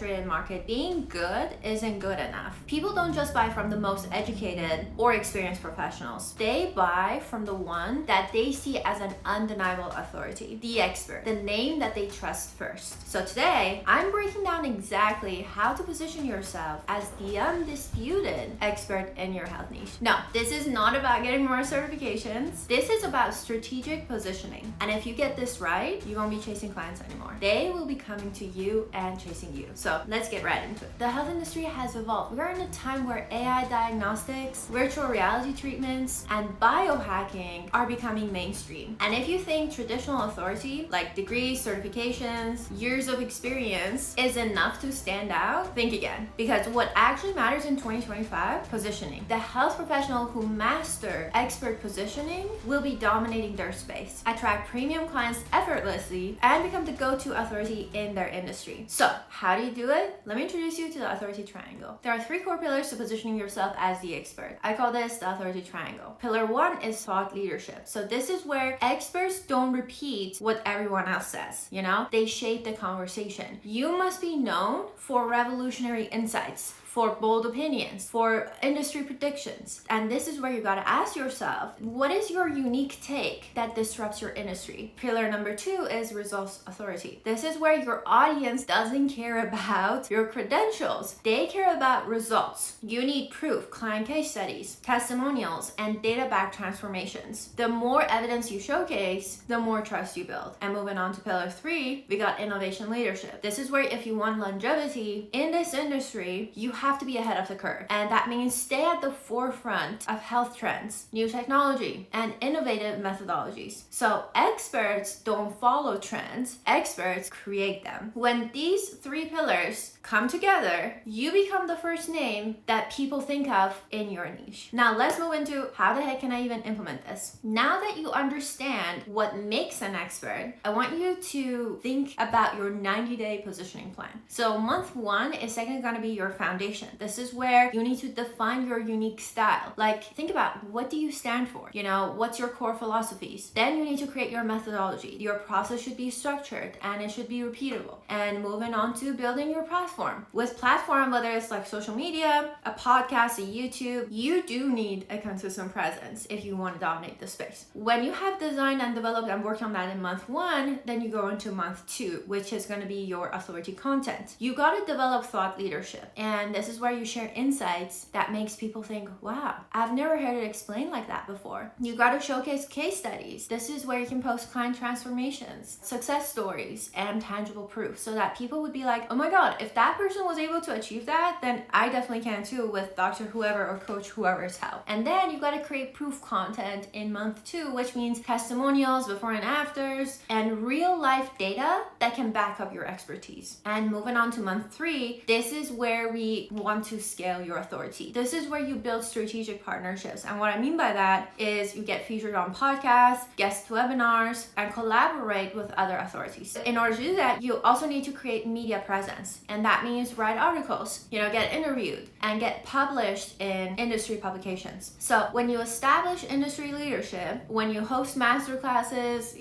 saturated market, being good isn't good enough. People don't just buy from the most educated or experienced professionals. They buy from the one that they see as an undeniable authority, the expert, the name that they trust first. So today, I'm breaking down exactly how to position yourself as the undisputed expert in your health niche. No, this is not about getting more certifications. This is about strategic positioning. And if you get this right, you won't be chasing clients anymore. They will be coming to you and chasing you. So let's get right into it. The health industry has evolved. We're in a time where AI diagnostics, virtual reality treatments, and biohacking are becoming mainstream. And if you think traditional authority, like degrees, certifications, years of experience, is enough to stand out, think again. Because what actually matters in 2025, positioning. The health professional who master expert positioning will be dominating their space, attract premium clients effortlessly, and become the go-to authority in their industry. So how do you do it? Let me introduce you to the authority triangle. There are 3 core pillars to positioning yourself as the expert. I call this the authority triangle. Pillar 1 is thought leadership. So this is where experts don't repeat what everyone else says, they shape the conversation. You must be known for revolutionary insights, for bold opinions, for industry predictions. And this is where you gotta ask yourself, what is your unique take that disrupts your industry? Pillar number 2 is results authority. This is where your audience doesn't care about your credentials. They care about results. You need proof, client case studies, testimonials, and data-backed transformations. The more evidence you showcase, the more trust you build. And moving on to pillar 3, we got innovation leadership. This is where if you want longevity in this industry, you have to be ahead of the curve. And that means stay at the forefront of health trends, new technology, and innovative methodologies. So experts don't follow trends, experts create them. When these 3 pillars come together, you become the first name that people think of in your niche. Now let's move into how the heck can I even implement this? Now that you understand what makes an expert, I want you to think about your 90-day positioning plan. So month 1 is second gonna be your foundation. This is where you need to define your unique style. Like, think about, what do you stand for? What's your core philosophies? Then you need to create your methodology. Your process should be structured and it should be repeatable. And moving on to building your platform. With platform, whether it's like social media, a podcast, a YouTube, you do need a consistent presence if you want to dominate the space. When you have designed and developed and worked on that in month 1, then you go into month 2, which is going to be your authority content. You got to develop thought leadership. And this is where you share insights that makes people think, wow, I've never heard it explained like that before. You got to showcase case studies. This is where you can post client transformations, success stories, and tangible proof so that people would be like, oh my God, if that person was able to achieve that, then I definitely can too with Dr. Whoever or Coach Whoever's help. And then you got to create proof content in month 2, which means testimonials, before and afters, and real life data that can back up your expertise. And moving on to month 3, this is where we want to scale your authority. This is where you build strategic partnerships. And what I mean by that is you get featured on podcasts, guest webinars, and collaborate with other authorities. In order to do that, you also need to create media presence. And that means write articles, get interviewed and get published in industry publications. So when you establish industry leadership, when you host masterclasses,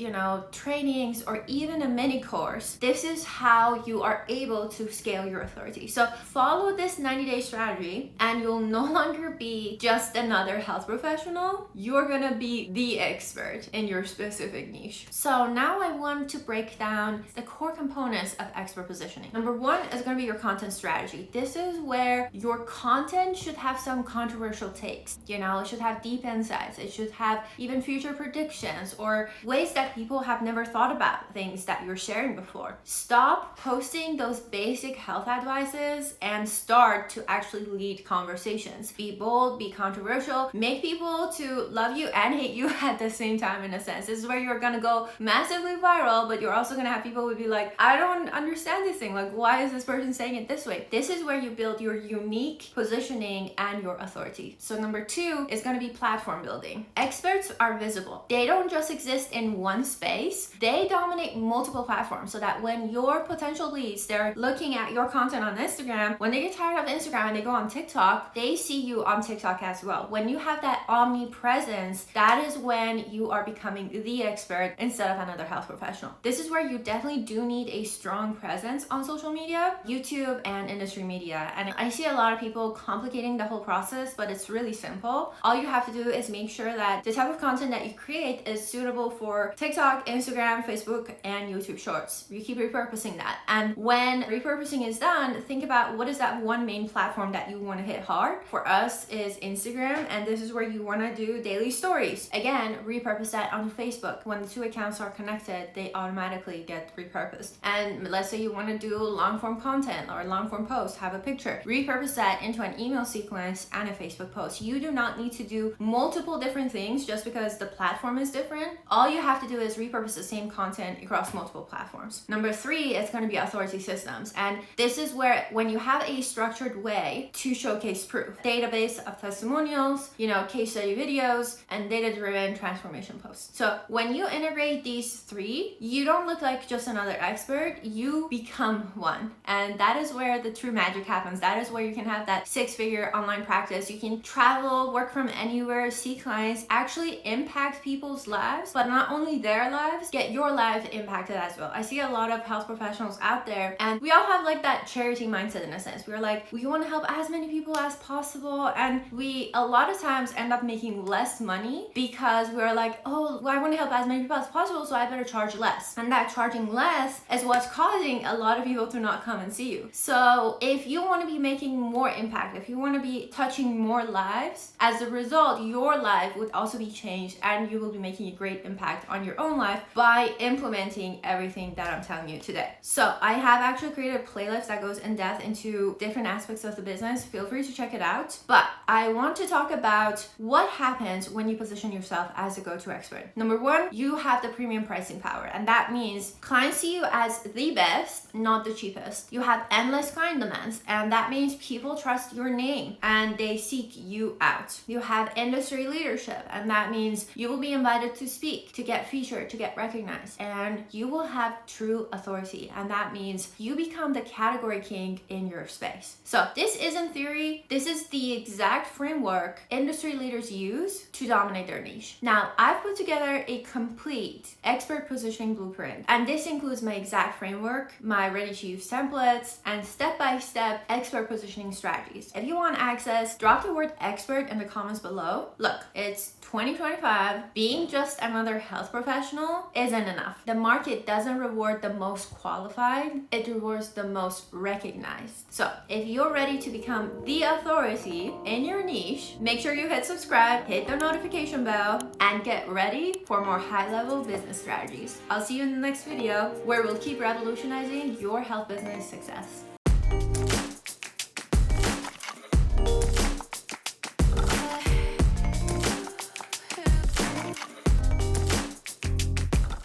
trainings, or even a mini course, this is how you are able to scale your authority. So follow this 90-day strategy and you'll no longer be just another health professional. You're gonna be the expert in your specific niche. So now I want to break down the core components of expert positioning. Number 1 is gonna be your content strategy. This is where your content should have some controversial takes. It should have deep insights. It should have even future predictions or ways that people have never thought about things that you're sharing before. Stop posting those basic health advices and start to actually lead conversations. Be bold, be controversial, make people to love you and hate you at the same time, in a sense. This is where you're gonna go massively viral, but you're also gonna have people who would be like, I don't understand this thing. Like, why is this person saying it this way? This is where you build your unique positioning and your authority. So number 2 is gonna be platform building. Experts are visible. They don't just exist in one space. They dominate multiple platforms so that when your potential leads, they're looking at your content on Instagram, when they get tired of Instagram and they go on TikTok, they see you on TikTok as well. When you have that omnipresence, that is when you are becoming the expert instead of another health professional. This is where you definitely do need a strong presence on social media. You YouTube and industry media. And I see a lot of people complicating the whole process, but it's really simple. All you have to do is make sure that the type of content that you create is suitable for TikTok, Instagram, Facebook, and YouTube Shorts. You keep repurposing that. And when repurposing is done, think about what is that one main platform that you want to hit hard. For us is Instagram, and this is where you want to do daily stories. Again, repurpose that onto Facebook. When the two accounts are connected, they automatically get repurposed. And let's say you want to do long form content or long form post, have a picture, repurpose that into an email sequence and a Facebook post. You do not need to do multiple different things just because the platform is different. All you have to do is repurpose the same content across multiple platforms. Number 3 is going to be authority systems. And this is where when you have a structured way to showcase proof, database of testimonials, case study videos, and data-driven transformation posts. So when you integrate these 3, you don't look like just another expert, you become one. And that is where the true magic happens. That is where you can have that 6-figure online practice. You can travel, work from anywhere, see clients, actually impact people's lives, but not only their lives, get your life impacted as well. I see a lot of health professionals out there, and we all have like that charity mindset in a sense. We're like, we want to help as many people as possible, and we a lot of times end up making less money because we're like, oh, well, I want to help as many people as possible, so I better charge less. And that charging less is what's causing a lot of people to not come and see you. So if you want to be making more impact, if you want to be touching more lives, as a result, your life would also be changed, and you will be making a great impact on your own life by implementing everything that I'm telling you today. So I have actually created a playlist that goes in depth into different aspects of the business. Feel free to check it out. But I want to talk about what happens when you position yourself as a go-to expert. Number 1, you have the premium pricing power, and that means clients see you as the best, not the cheapest. You have endless client demands, and that means people trust your name and they seek you out. You have industry leadership, and that means you will be invited to speak, to get featured, to get recognized, and you will have true authority, and that means you become the category king in your space. So this isn't theory, this is the exact framework industry leaders use to dominate their niche. Now, I've put together a complete expert positioning blueprint, and this includes my exact framework, my ready-to-use templates, and step-by-step expert positioning strategies. If you want access, drop the word expert in the comments below. Look, it's 2025. Being just another health professional isn't enough. The market doesn't reward the most qualified, it rewards the most recognized. So if you're ready to become the authority in your niche, make sure you hit subscribe, hit the notification bell, and get ready for more high-level business strategies. I'll see you in the next video, where we'll keep revolutionizing your health business success.